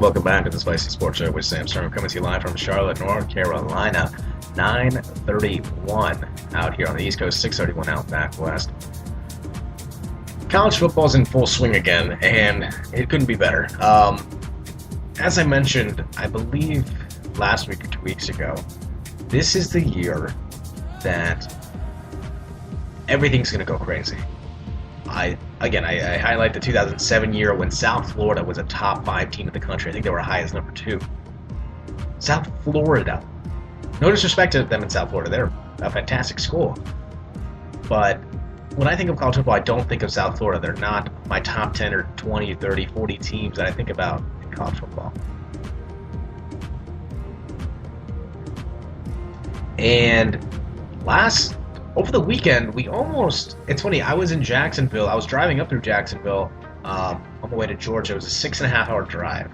Welcome back to the Spicy Sports Show with Sam Stern, coming to you live from Charlotte, North Carolina. 9:31 out here on the East Coast, 6:31 out back west. College football's in full swing again, and it couldn't be better. As I mentioned, I believe last week or 2 weeks ago, this is the year that everything's going to go crazy. I highlight the 2007 year when South Florida was a top 5 team in the country. I think they were high as number 2. South Florida. No disrespect to them in South Florida. They're a fantastic school. But when I think of college football, I don't think of South Florida. They're not my top 10 or 20, 30, 40 teams that I think about in college football. And over the weekend, it's funny, I was in Jacksonville. I was driving up through Jacksonville on my way to Georgia. It was a 6.5 hour drive.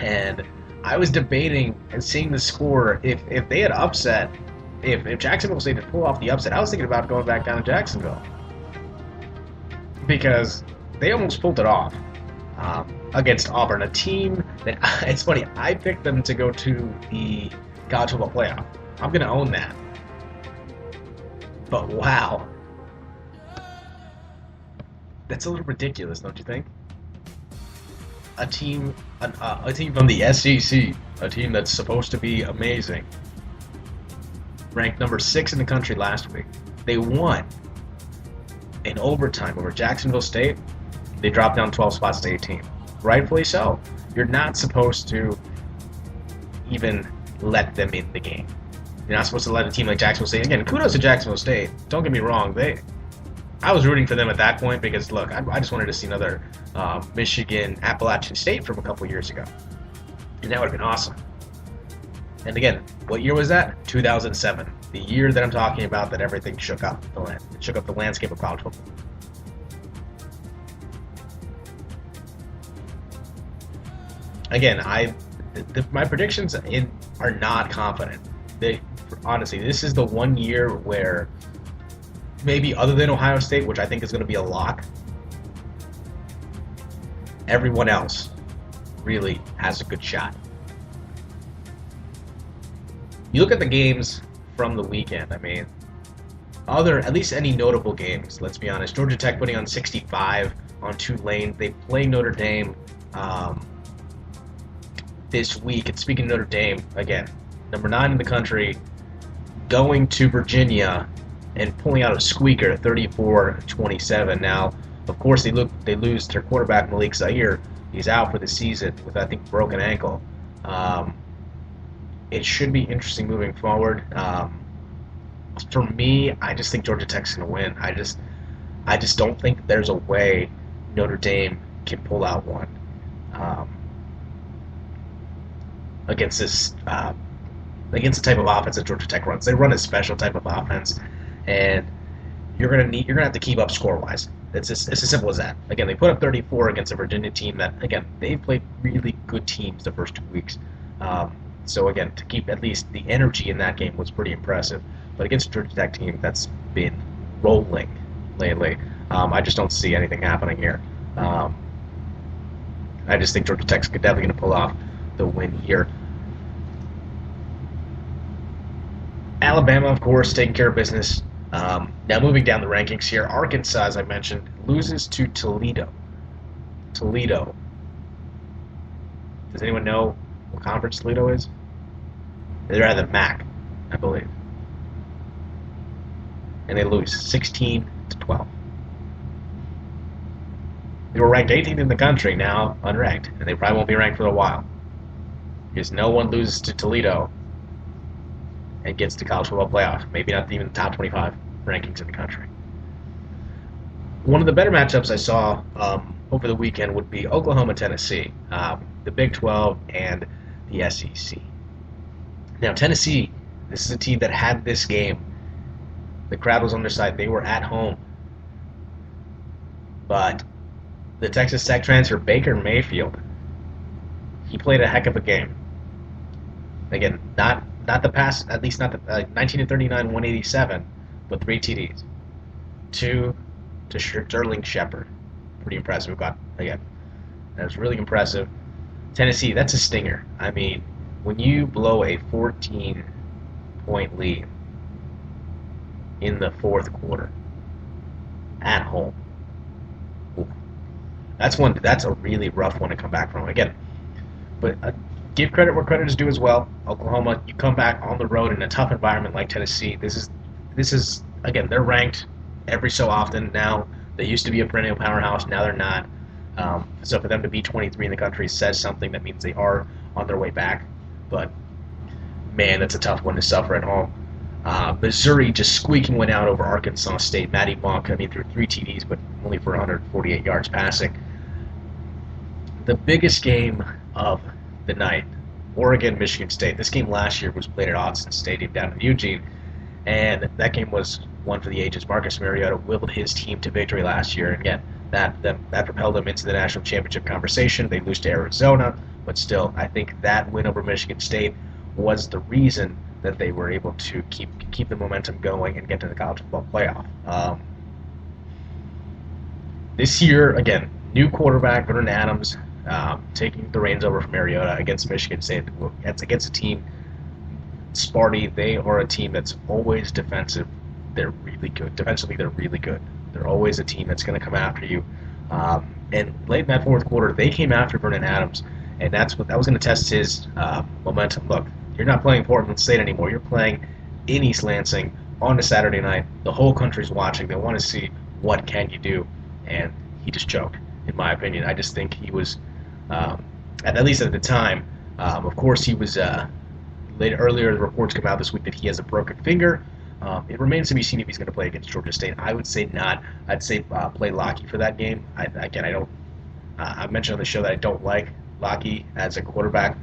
And I was debating and seeing the score. If they had upset, if Jacksonville State had pulled off the upset, I was thinking about going back down to Jacksonville. Because they almost pulled it off against Auburn, a team that, it's funny, I picked them to go to the college football playoff. I'm going to own that. But wow. That's a little ridiculous, don't you think? A team from the SEC, a team that's supposed to be amazing, ranked number 6 in the country last week. They won in overtime over Jacksonville State. They dropped down 12 spots to 18. Rightfully so. You're not supposed to even let them in the game. You're not supposed to let a team like Jacksonville State. Again, kudos to Jacksonville State. Don't get me wrong. I was rooting for them at that point because, look, I just wanted to see another Michigan Appalachian State from a couple years ago. And that would have been awesome. And again, what year was that? 2007. The year that I'm talking about that everything shook up the land. It shook up the landscape of college football. Again, my predictions are not confident. Honestly, this is the one year where maybe other than Ohio State, which I think is going to be a lock, everyone else really has a good shot. You look at the games from the weekend, I mean, at least any notable games, let's be honest. Georgia Tech putting on 65 on Tulane. They play Notre Dame this week. And speaking of Notre Dame, again, number 9 in the country, going to Virginia and pulling out a squeaker, 34-27. Now, of course, they lose their quarterback, Malik Zaire. He's out for the season with, I think, broken ankle. It should be interesting moving forward. For me, I just think Georgia Tech's going to win. I just don't think there's a way Notre Dame can pull out one against this. Against the type of offense that Georgia Tech runs. They run a special type of offense, and you're gonna have to keep up score-wise. It's as simple as that. Again, they put up 34 against a Virginia team that, again, they played really good teams the first 2 weeks. So again, to keep at least the energy in that game was pretty impressive. But against a Georgia Tech team that's been rolling lately, I just don't see anything happening here. I just think Georgia Tech's definitely going to pull off the win here. Alabama, of course, taking care of business. Now moving down the rankings here, Arkansas, as I mentioned, loses to Toledo. Toledo. Does anyone know what conference Toledo is? They're at the MAC, I believe. And they lose 16-12. They were ranked 18th in the country, now unranked, and they probably won't be ranked for a while. Because no one loses to Toledo and gets to college football playoff. Maybe not even the top 25 rankings in the country. One of the better matchups I saw over the weekend would be Oklahoma-Tennessee, the Big 12 and the SEC. Now, Tennessee, this is a team that had this game. The crowd was on their side. They were at home. But the Texas Tech transfer, Baker Mayfield, he played a heck of a game. Again, not the pass, at least not the 19 of 39, 187, but 3 TDs. 2 to Sterling Shepard. Pretty impressive. Again, that was really impressive. Tennessee, that's a stinger. I mean, when you blow a 14-point lead in the fourth quarter at home, that's a really rough one to come back from. Again, but give credit where credit is due as well. Oklahoma, you come back on the road in a tough environment like Tennessee. This is again, they're ranked every so often now. They used to be a perennial powerhouse. Now they're not. So for them to be 23 in the country says something. That means they are on their way back. But man, that's a tough one to suffer at home. Missouri just squeaking one out over Arkansas State. Matty Monk, I mean, threw 3 TDs, but only for 148 yards passing. The biggest game of the night, Oregon, Michigan State. This game last year was played at Autzen Stadium down in Eugene, and that game was one for the ages. Marcus Mariota willed his team to victory last year, and again, that propelled them into the national championship conversation. They lose to Arizona, but still, I think that win over Michigan State was the reason that they were able to keep the momentum going and get to the college football playoff. This year, again, new quarterback, Vernon Adams, taking the reins over from Mariota against Michigan State. It's against a team, Sparty. They are a team that's always defensive. They're really good. Defensively, they're really good. They're always a team that's going to come after you. And late in that fourth quarter, they came after Vernon Adams, and that was going to test his momentum. Look, you're not playing Portland State anymore. You're playing in East Lansing on a Saturday night. The whole country's watching. They want to see what can you do, and he just choked. In my opinion, I just think he was, at least at the time. Of course, he was. Earlier, the reports come out this week that he has a broken finger. It remains to be seen if he's going to play against Georgia State. I would say not. I'd say play Lockey for that game. I don't. I mentioned on the show that I don't like Lockey as a quarterback.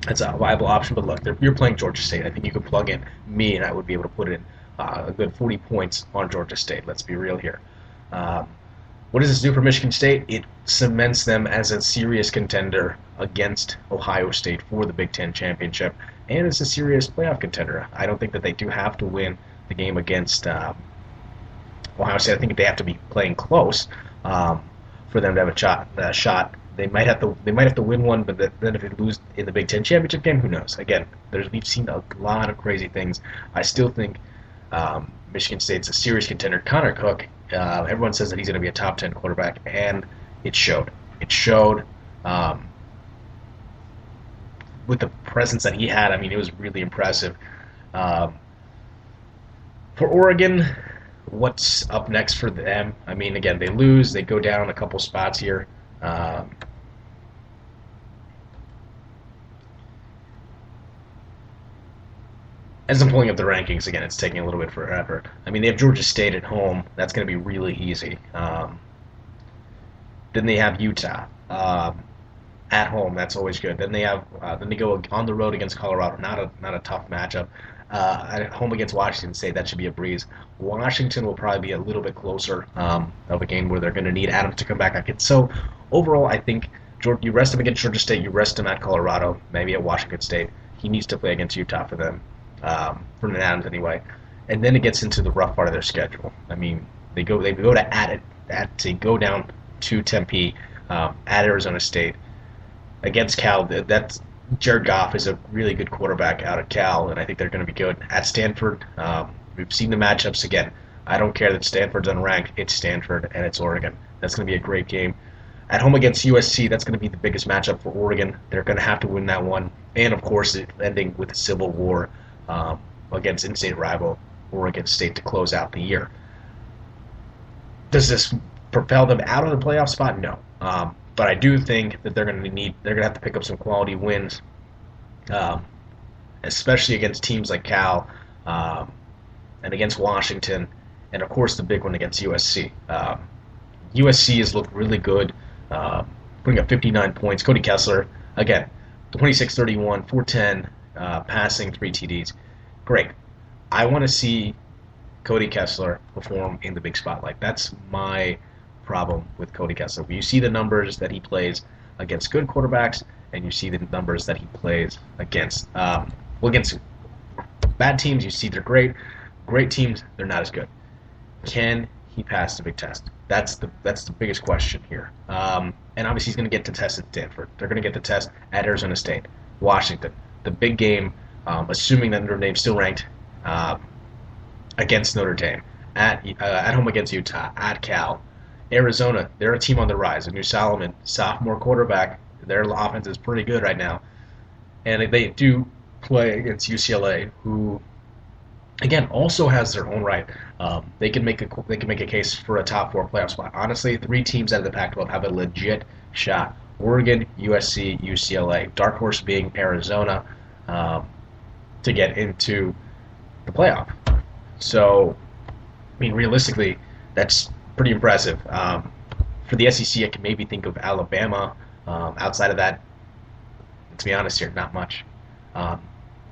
That's a viable option, but look, you're playing Georgia State. I think you could plug in me, and I would be able to put in a good 40 points on Georgia State. Let's be real here. What does this do for Michigan State? It cements them as a serious contender against Ohio State for the Big Ten championship, and it's a serious playoff contender. I don't think that they do have to win the game against Ohio State. I think they have to be playing close for them to have a shot. They might have to win one, but then if they lose in the Big Ten championship game, who knows? Again, we've seen a lot of crazy things. I still think Michigan State's a serious contender. Connor Cook, everyone says that he's going to be a top 10 quarterback, and it showed. It showed with the presence that he had. I mean, it was really impressive. For Oregon, what's up next for them? I mean, again, they lose. They go down a couple spots here. As I'm pulling up the rankings, again, it's taking a little bit forever. I mean, they have Georgia State at home. That's going to be really easy. Then they have Utah at home. That's always good. Then they go on the road against Colorado. Not a tough matchup. At home against Washington State, that should be a breeze. Washington will probably be a little bit closer of a game where they're going to need Adams to come back. So overall, I think you rest him against Georgia State, you rest him at Colorado, maybe at Washington State. He needs to play against Utah for them, for Adams anyway. And then it gets into the rough part of their schedule. I mean, they go to they go down to Tempe, at Arizona State, against Cal. That's Jared Goff is a really good quarterback out of Cal, and I think they're going to be good. At Stanford, we've seen the matchups again. I don't care that Stanford's unranked. It's Stanford, and it's Oregon. That's going to be a great game. At home against USC, that's going to be the biggest matchup for Oregon. They're going to have to win that one. And, of course, ending with a civil war against in-state rival Oregon State to close out the year. Does this propel them out of the playoff spot? No. But I do think that they're going to have to pick up some quality wins, especially against teams like Cal and against Washington, and of course the big one against USC. USC has looked really good, putting up 59 points. Cody Kessler, again, 26-31, 410, passing, 3 TDs. Great. I want to see Cody Kessler perform in the big spotlight. That's my problem with Cody Kessler. You see the numbers that he plays against good quarterbacks, and you see the numbers that he plays against against bad teams. You see they're great. Great teams, they're not as good. Can he pass the big test? That's the biggest question here. And obviously he's going to get the test at Stanford. They're going to get the test at Arizona State, Washington. The big game, assuming that Notre Dame's still ranked, against Notre Dame, at home against Utah, at Cal, Arizona. They're a team on the rise. A new Solomon, sophomore quarterback. Their offense is pretty good right now, and they do play against UCLA, who again also has their own right. They can make a case for a top four playoff spot. Honestly, three teams out of the Pac-12 have a legit shot: Oregon, USC, UCLA. Dark horse being Arizona, to get into the playoff. So, I mean, realistically, that's pretty impressive. For the SEC, I can maybe think of Alabama. Outside of that, to be honest here, not much. Not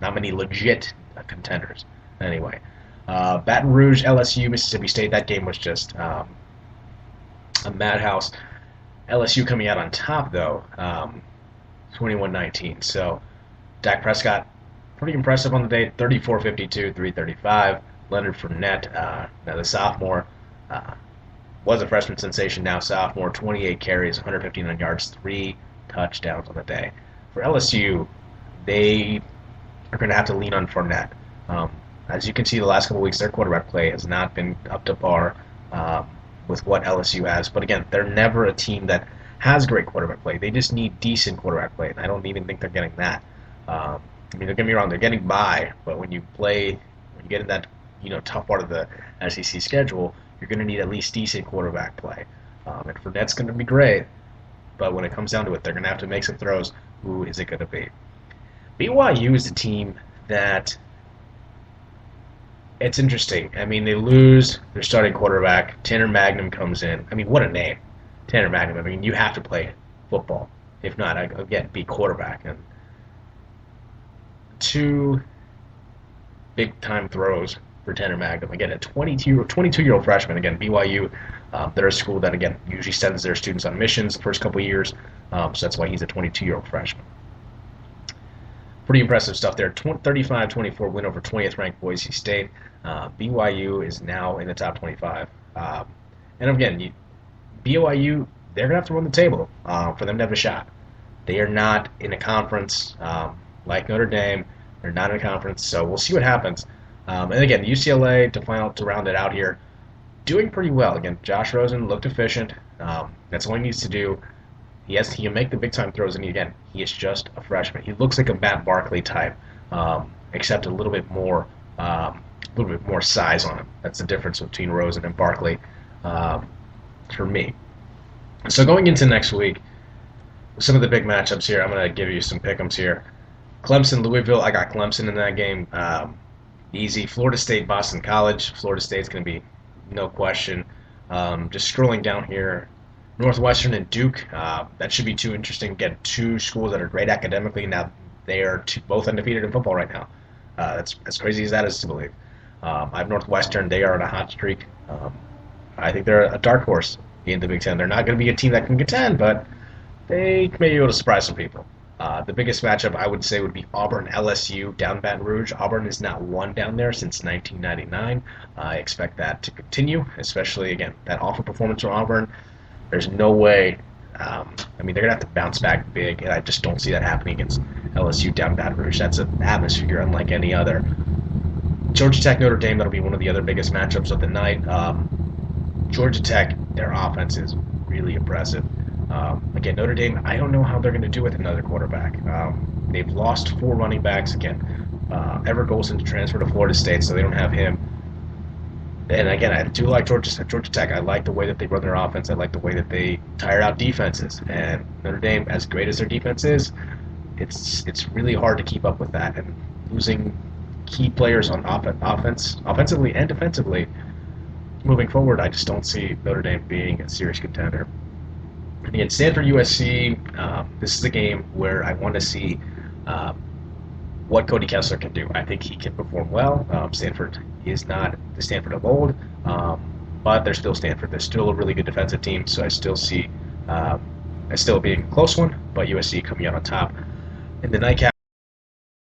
many legit contenders. Anyway, Baton Rouge, LSU, Mississippi State. That game was just a madhouse. LSU coming out on top though, 21-19. So Dak Prescott, pretty impressive on the day. 34-52, 335. Leonard Fournette, now the sophomore, was a freshman sensation. Now sophomore, 28 carries, 159 yards, 3 touchdowns on the day. For LSU, they are going to have to lean on Fournette. As you can see, the last couple of weeks, their quarterback play has not been up to par with what LSU has. But again, they're never a team that has great quarterback play. They just need decent quarterback play, and I don't even think they're getting that. I mean, don't get me wrong, they're getting by, but when you get in that tough part of the SEC schedule, you're going to need at least decent quarterback play. And Fournette's going to be great, but when it comes down to it, they're going to have to make some throws. Who is it going to be? BYU is a team that it's interesting. I mean, they lose their starting quarterback. Tanner Magnum comes in. I mean, what a name. Tanner Magnum. I mean, you have to play football. If not, again, be quarterback. And 2 big-time throws for Tanner Magnum. Again, a 22-year-old freshman. Again, BYU, they're a school that, again, usually sends their students on missions the first couple of years. So that's why he's a 22-year-old freshman. Pretty impressive stuff there. 35-24 win over 20th-ranked Boise State. BYU is now in the top 25. And again, BYU, they're going to have to run the table for them to have a shot. They are not in a conference like Notre Dame. They're not in a conference, so we'll see what happens. And again, UCLA, to round it out here, doing pretty well. Again, Josh Rosen looked efficient. That's all he needs to do. He can make the big-time throws, and again, he is just a freshman. He looks like a Matt Barkley type, except a little bit more size on him. That's the difference between Rosen and Barkley for me. So going into next week, some of the big matchups here, I'm going to give you some pick'ems here. Clemson, Louisville, I got Clemson in that game. Easy. Florida State, Boston College. Florida State's going to be no question. Just scrolling down here, Northwestern and Duke. That should be too interesting. Get 2 schools that are great academically. Now they are both undefeated in football right now. That's as crazy as that is to believe. I have Northwestern. They are on a hot streak. I think they're a dark horse in the Big Ten. They're not going to be a team that can contend, but they may be able to surprise some people. The biggest matchup I would say would be Auburn-LSU down Baton Rouge. Auburn has not won down there since 1999. I expect that to continue, especially, again, that awful performance from Auburn. There's no way. I mean, they're going to have to bounce back big, and I just don't see that happening against LSU down Baton Rouge. That's an atmosphere unlike any other. Georgia Tech, Notre Dame, that'll be one of the other biggest matchups of the night. Georgia Tech, their offense is really impressive. Again, Notre Dame, I don't know how they're going to do with another quarterback. They've lost 4 running backs. Again, Everett Golson to transfer to Florida State, so they don't have him. And again, I do like Georgia Tech. I like the way that they run their offense. I like the way that they tire out defenses. And Notre Dame, as great as their defense is, it's really hard to keep up with that. And losing key players on offensively and defensively, moving forward, I just don't see Notre Dame being a serious contender. And again, Stanford USC, this is a game where I want to see what Cody Kessler can do. I think he can perform well. Stanford is not the Stanford of old, but they're still Stanford. They're still a really good defensive team, so I still see it still being a close one, but USC coming out on top. In the nightcap,